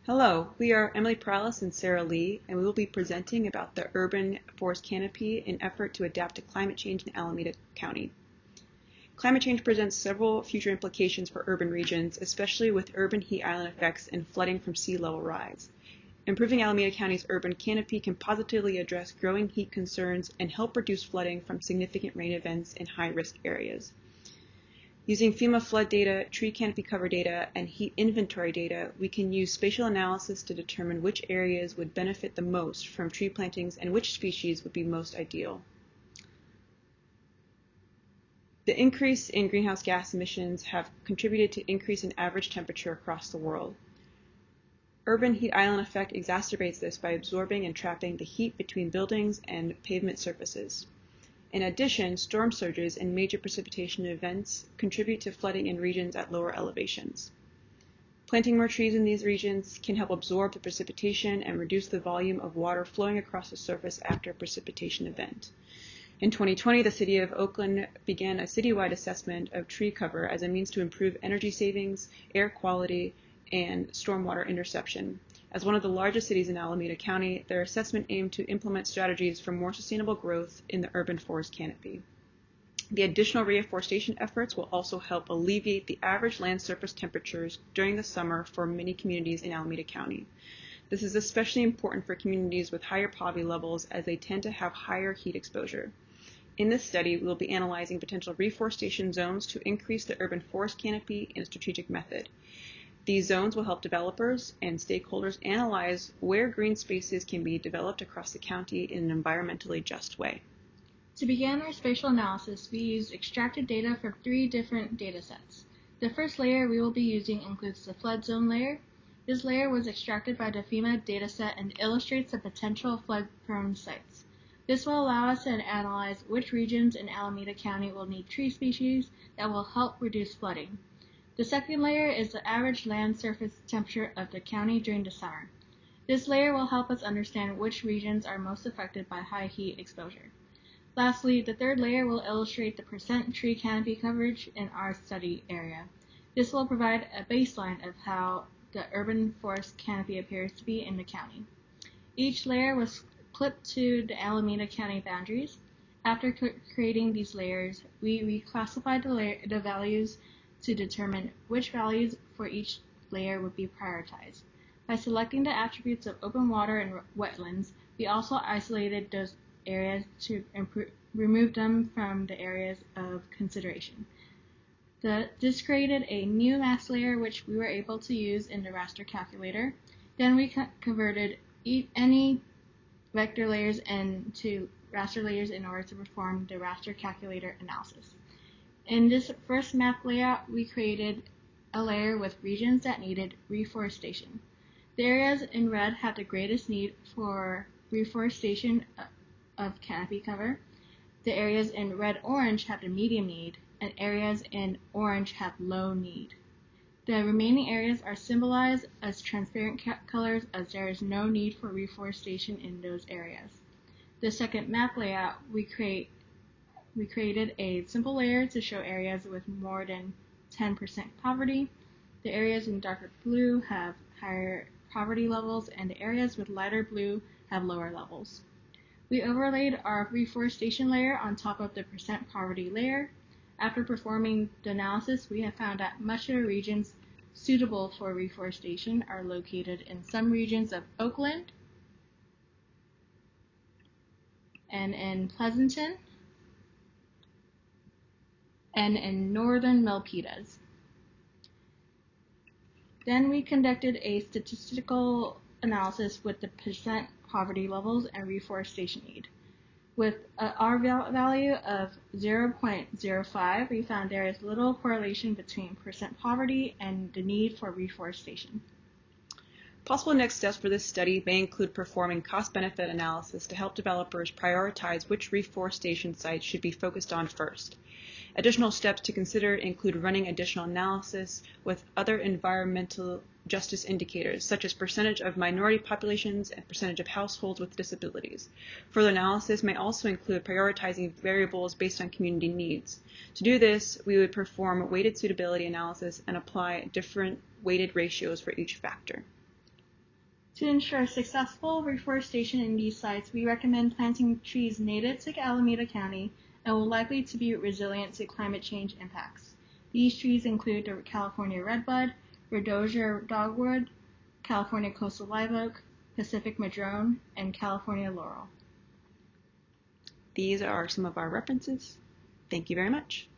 Hello, we are Emily Perales and Sarah Lee, and we will be presenting about the urban forest canopy in effort to adapt to climate change in Alameda County. Climate change presents several future implications for urban regions, especially with urban heat island effects and flooding from sea level rise. Improving Alameda County's urban canopy can positively address growing heat concerns and help reduce flooding from significant rain events in high-risk areas. Using FEMA flood data, tree canopy cover data, and heat inventory data, we can use spatial analysis to determine which areas would benefit the most from tree plantings and which species would be most ideal. The increase in greenhouse gas emissions have contributed to increase in average temperature across the world. Urban heat island effect exacerbates this by absorbing and trapping the heat between buildings and pavement surfaces. In addition, storm surges and major precipitation events contribute to flooding in regions at lower elevations. Planting more trees in these regions can help absorb the precipitation and reduce the volume of water flowing across the surface after a precipitation event. In 2020, the City of Oakland began a citywide assessment of tree cover as a means to improve energy savings, air quality, and stormwater interception. As one of the largest cities in Alameda County, their assessment aimed to implement strategies for more sustainable growth in the urban forest canopy. The additional reforestation efforts will also help alleviate the average land surface temperatures during the summer for many communities in Alameda County. This is especially important for communities with higher poverty levels as they tend to have higher heat exposure. In this study, we will be analyzing potential reforestation zones to increase the urban forest canopy in a strategic method. These zones will help developers and stakeholders analyze where green spaces can be developed across the county in an environmentally just way. To begin our spatial analysis, we used extracted data from 3 different data sets. The first layer we will be using includes the flood zone layer. This layer was extracted by the FEMA dataset and illustrates the potential flood-prone sites. This will allow us to analyze which regions in Alameda County will need tree species that will help reduce flooding. The second layer is the average land surface temperature of the county during the summer. This layer will help us understand which regions are most affected by high heat exposure. Lastly, the third layer will illustrate the percent tree canopy coverage in our study area. This will provide a baseline of how the urban forest canopy appears to be in the county. Each layer was clipped to the Alameda County boundaries. After creating these layers, we reclassified the values to determine which values for each layer would be prioritized. By selecting the attributes of open water and wetlands, we also isolated those areas to remove them from the areas of consideration. This created a new mass layer which we were able to use in the raster calculator. Then we converted any vector layers into raster layers in order to perform the raster calculator analysis. In this first map layout, we created a layer with regions that needed reforestation. The areas in red have the greatest need for reforestation of canopy cover. The areas in red-orange have the medium need, and areas in orange have low need. The remaining areas are symbolized as transparent colors as there is no need for reforestation in those areas. The second map layout, we created a simple layer to show areas with more than 10% poverty. The areas in darker blue have higher poverty levels, and the areas with lighter blue have lower levels. We overlaid our reforestation layer on top of the percent poverty layer. After performing the analysis, we have found that much of the regions suitable for reforestation are located in some regions of Oakland and in Pleasanton and in northern Milpitas. Then we conducted a statistical analysis with the percent poverty levels and reforestation need. With a R value of 0.05, we found there is little correlation between percent poverty and the need for reforestation. Possible next steps for this study may include performing cost-benefit analysis to help developers prioritize which reforestation sites should be focused on first. Additional steps to consider include running additional analysis with other environmental justice indicators, such as percentage of minority populations and percentage of households with disabilities. Further analysis may also include prioritizing variables based on community needs. To do this, we would perform weighted suitability analysis and apply different weighted ratios for each factor. To ensure successful reforestation in these sites, we recommend planting trees native to Alameda County and will likely to be resilient to climate change impacts. These trees include the California redbud, Rhodosia dogwood, California coastal live oak, Pacific madrone, and California laurel. These are some of our references. Thank you very much.